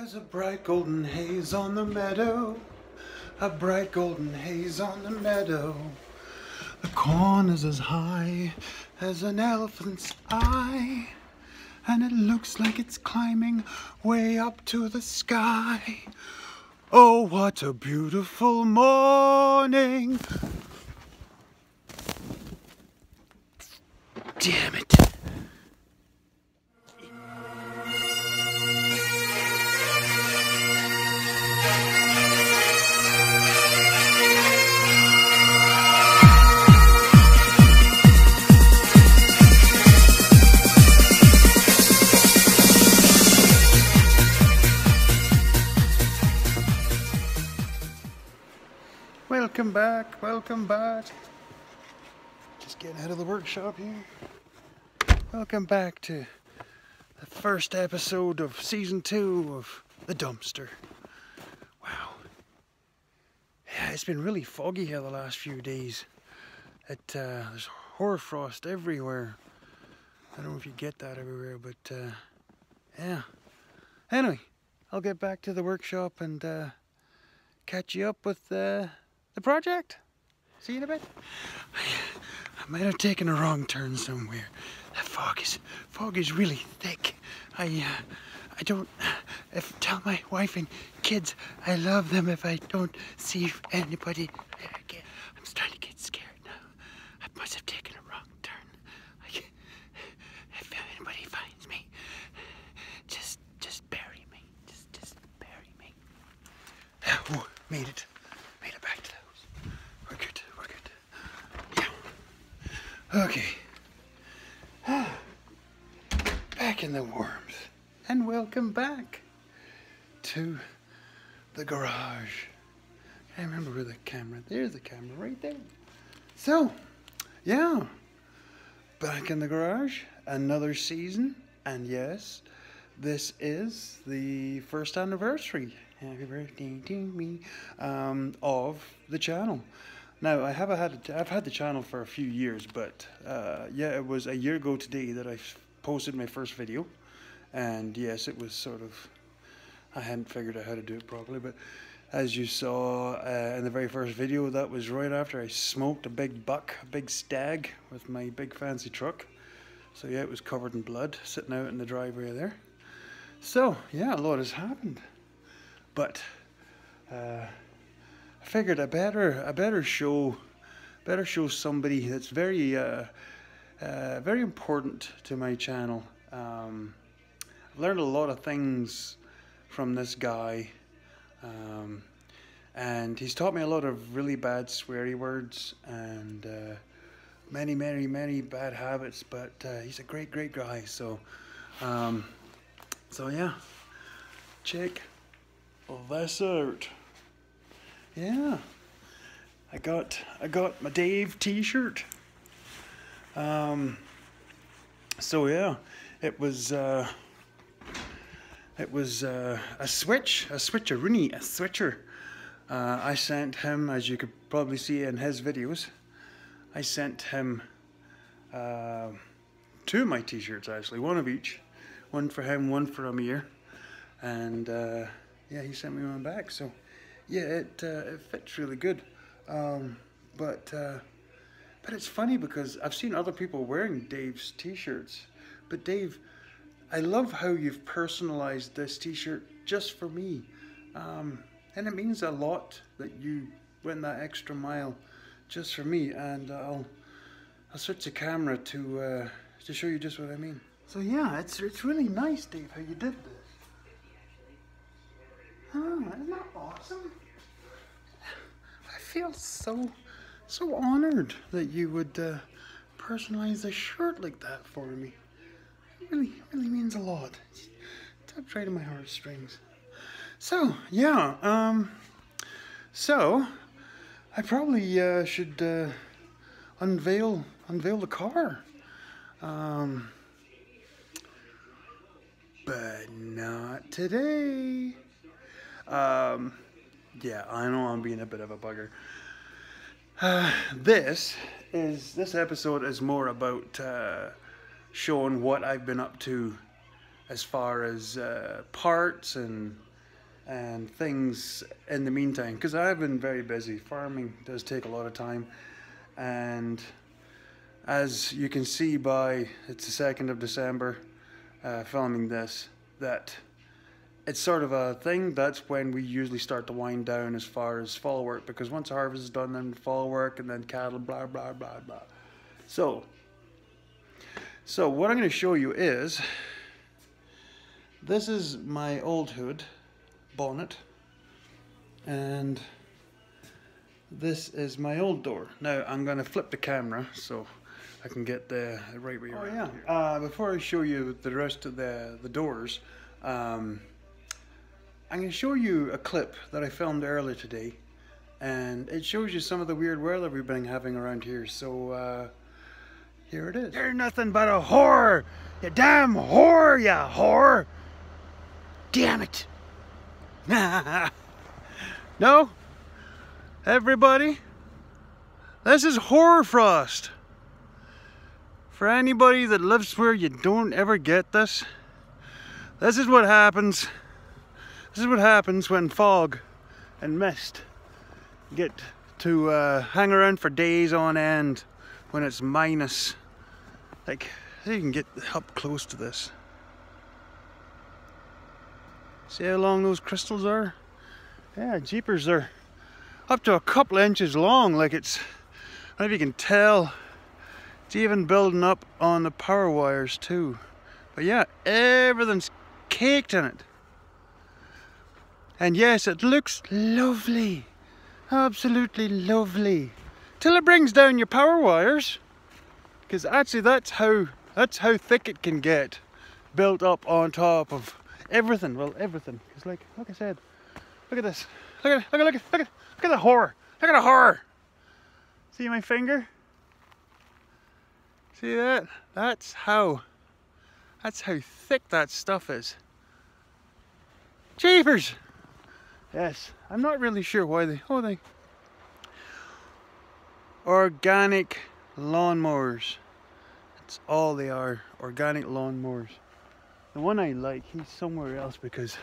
There's a bright golden haze on the meadow, a bright golden haze on the meadow. The corn is as high as an elephant's eye, and it looks like it's climbing way up to the sky. Oh, what a beautiful morning! Damn it! Welcome back, welcome back. Just getting out of the workshop here. Welcome back to the first episode of season 2 of The Dumpster. Wow. Yeah, it's been really foggy here the last few days. There's hoarfrost everywhere. I don't know if you get that everywhere, but yeah. Anyway, I'll get back to the workshop and catch you up with the project. See you in a bit. I might have taken a wrong turn somewhere. That fog is really thick. I don't tell my wife and kids I love them if I don't see anybody again. I'm starting to get scared now. I must have taken a wrong turn. If anybody finds me, just bury me. Just bury me. Oh, made it. Made it back to those. We're good. Yeah. Okay. Back in the warmth. And welcome back to the garage. I remember where the camera, there's the camera right there. So, yeah. Back in the garage, another season. And yes, this is the first anniversary. Happy birthday to me, of the channel. Now I've had the channel for a few years, but yeah, it was a year ago today that I posted my first video, and yes, it was sort of, I hadn't figured out how to do it properly, but as you saw in the very first video, that was right after I smoked a big buck, a big stag with my big fancy truck. So yeah, it was covered in blood sitting out in the driveway there. So yeah, a lot has happened. But I figured I better show somebody that's very very important to my channel. I've learned a lot of things from this guy, and he's taught me a lot of really bad sweary words and many bad habits. But he's a great guy. So so yeah, check this out. Yeah, I got my Dave t-shirt. So yeah, it was a switcher. I sent him, as you could probably see in his videos, I sent him 2 of my t-shirts, actually, one of each, one for him, one for Amir, and yeah, he sent me one back. So yeah, it fits really good. But it's funny because I've seen other people wearing Dave's t-shirts, but Dave, I love how you've personalized this t-shirt just for me, and it means a lot that you went that extra mile just for me. And I'll switch the camera to show you just what I mean. So yeah, it's really nice, Dave, how you did this. Oh, isn't that awesome? I feel so honored that you would personalize a shirt like that for me. It really means a lot. It tapped right in my heartstrings. So yeah, so I probably should unveil the car. But not today. Yeah, I know I'm being a bit of a bugger. This episode is more about showing what I've been up to as far as parts and and things in the meantime, because I've been very busy. Farming does take a lot of time, and as you can see by, it's the 2nd of December, filming this, that it's sort of a thing. That's when we usually start to wind down as far as fall work, because once harvest is done, then fall work, and then cattle, blah blah blah blah. So what I'm going to show you is, this is my old hood bonnet, and this is my old door. Now I'm going to flip the camera so I can get the right way around. Oh yeah, before I show you the rest of the doors, I'm going to show you a clip that I filmed earlier today, and it shows you some of the weird weather we've been having around here. So here it is. You're nothing but a whore, you damn whore, you whore. Damn it. No, everybody, this is hoarfrost. For anybody that lives where you don't ever get this, this is what happens. This is what happens when fog and mist get to hang around for days on end when it's minus. Like, you can get up close to this. See how long those crystals are? Yeah, jeepers, they're up to a couple inches long. Like, it's, I don't know if you can tell, it's even building up on the power wires too. But yeah, everything's caked in it. And yes, it looks lovely, absolutely lovely, till it brings down your power wires, because actually that's how thick it can get, built up on top of everything. Well, everything. Because like I said, look at this, look at the horror, look at the horror. See my finger? See that? That's how thick that stuff is. Jeepers! Yes, I'm not really sure why they organic lawnmowers. That's all they are, organic lawnmowers. The one I like, he's somewhere else because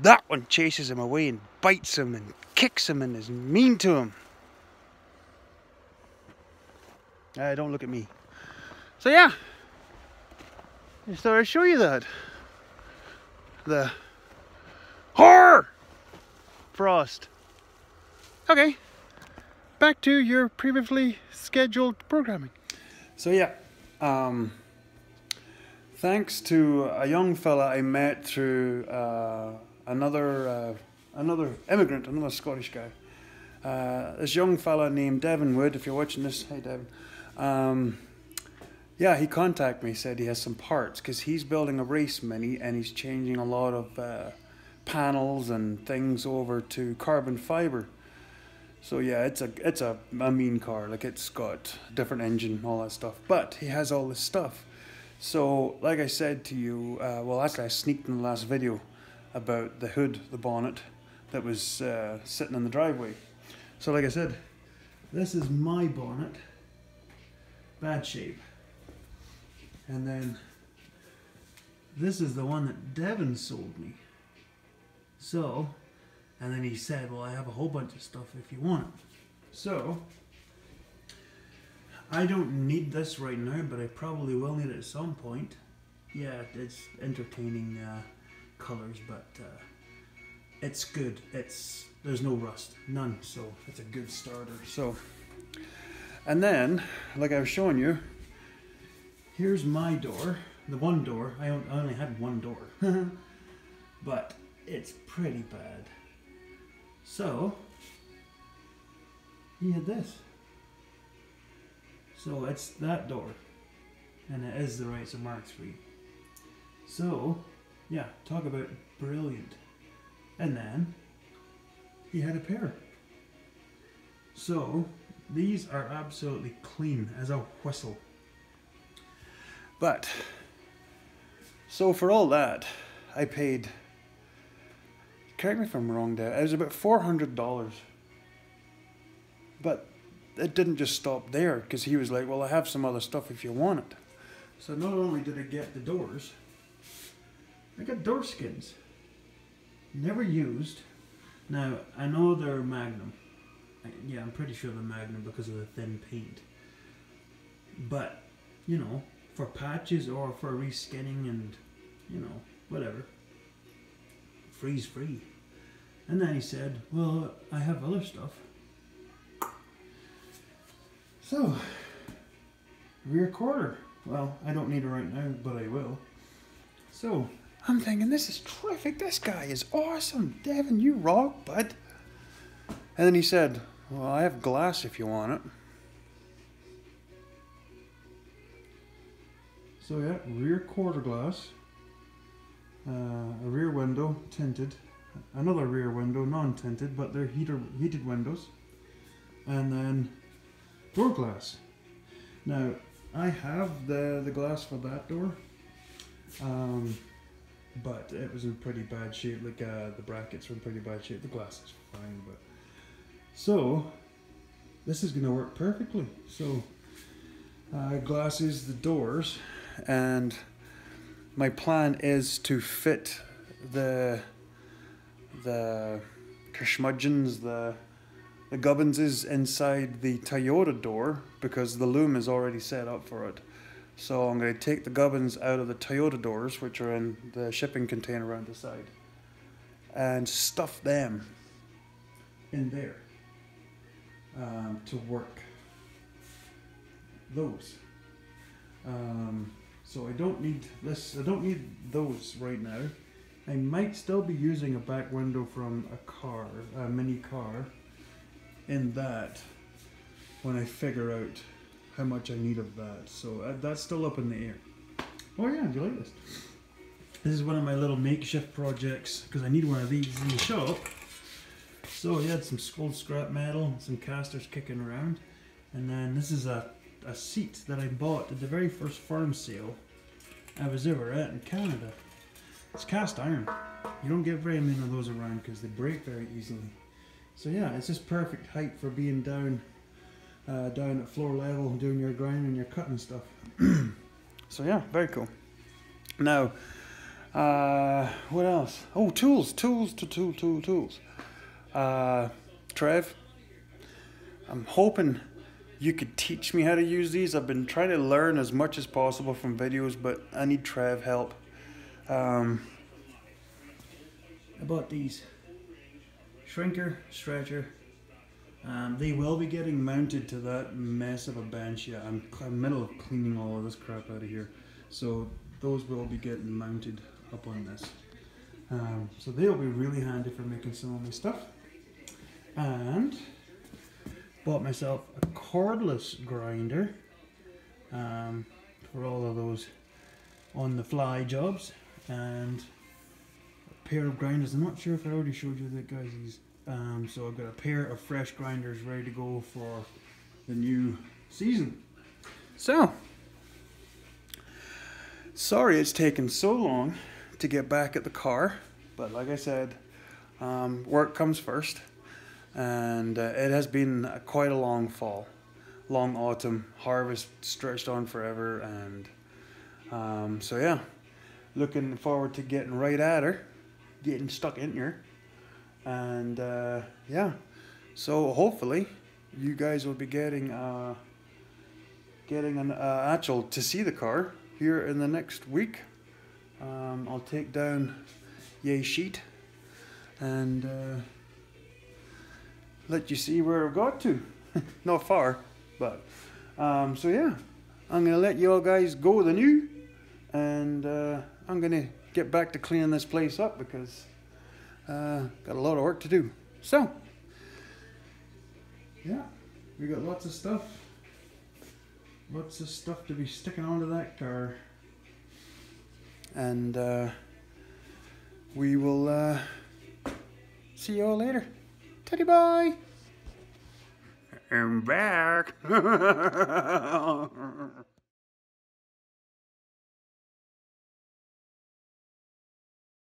that one chases him away and bites him and kicks him and is mean to him. Don't look at me. So yeah, just thought I'd show you that. The horror frost. Okay, back to your previously scheduled programming. So yeah, thanks to a young fella I met through another immigrant, another Scottish guy. This young fella named Devin Wood. If you're watching this, hey Devin. Yeah, he contacted me, said he has some parts because he's building a race mini and he's changing a lot of panels and things over to carbon fiber. So yeah, it's a mean car. Like, it's got a different engine, all that stuff. But he has all this stuff. So like I said to you, well actually I sneaked in the last video about the hood, the bonnet that was sitting in the driveway. So like I said, this is my bonnet, bad shape. And then this is the one that Devin sold me. So, and then he said, well, I have a whole bunch of stuff if you want it. So, I don't need this right now, but I probably will need it at some point. Yeah, it's entertaining colors, but it's good. There's no rust, none, so it's a good starter. So, and then, like I was showing you, here's my door, the one door. I only had one door, but it's pretty bad. So, he had this. So it's that door, and it is the Rights of Mark III. So, yeah, talk about brilliant. And then, he had a pair. So, these are absolutely clean as a whistle. But, so for all that, I paid, correct me if I'm wrong there, it was about $400. But it didn't just stop there, because he was like, well, I have some other stuff if you want it. So not only did I get the doors, I got door skins. never used. Now, I know they're Magnum. Yeah, I'm pretty sure they're Magnum because of the thin paint. But, you know, for patches or for reskinning and, you know, whatever. Freeze free. And then he said, well, I have other stuff. So, rear quarter. Well, I don't need it right now, but I will. So, I'm thinking, this is terrific. This guy is awesome. Devin, you rock, bud. And then he said, well, I have glass if you want it. So yeah, rear quarter glass. A rear window, tinted. Another rear window, non-tinted, but they're heated windows. And then door glass. Now, I have the glass for that door. But it was in pretty bad shape. Like the brackets were in pretty bad shape. The glass is fine, but so this is gonna work perfectly. So glasses the doors, and my plan is to fit the curmudgeons, the gubbinses inside the Toyota door because the loom is already set up for it. So I'm going to take the gubbins out of the Toyota doors, which are in the shipping container around the side, and stuff them in there to work those. So I don't need this. I don't need those right now. I might still be using a back window from a car, a mini car, in that when I figure out how much I need of that. So that's still up in the air. Oh yeah, do you like this? This is one of my little makeshift projects because I need one of these in the shop. So he had some old scrap metal, some casters kicking around, and then this is a seat that I bought at the very first farm sale I was ever at in Canada. It's cast iron. You don't get very many of those around because they break very easily. So yeah, it's just perfect height for being down at floor level, doing your grinding and your cutting stuff. So yeah, very cool. Now, what else? Oh, tools. Trev, I'm hoping you could teach me how to use these. I've been trying to learn as much as possible from videos, but I need Trev help. I bought these shrinker, stretcher. They will be getting mounted to that mess of a bench. Yeah, I'm in the middle of cleaning all of this crap out of here. So those will be getting mounted up on this. So they'll be really handy for making some of my stuff. And bought myself a cordless grinder for all of those on the fly jobs, and a pair of grinders. I'm not sure if I already showed you the guys these. So I've got a pair of fresh grinders ready to go for the new season. So, sorry it's taken so long to get back at the car, but like I said, work comes first, and it has been quite a long fall, long autumn, harvest stretched on forever, and so yeah, looking forward to getting right at her, getting stuck in here. And yeah, so hopefully you guys will be getting an actual to see the car here in the next week. I'll take down Yay Sheet and let you see where I've got to. Not far, but so yeah, I'm gonna let you all guys go the new, and I'm gonna get back to cleaning this place up because got a lot of work to do. So, yeah, we got lots of stuff to be sticking onto that car. And we will see you all later. Teddy bye. I'm back.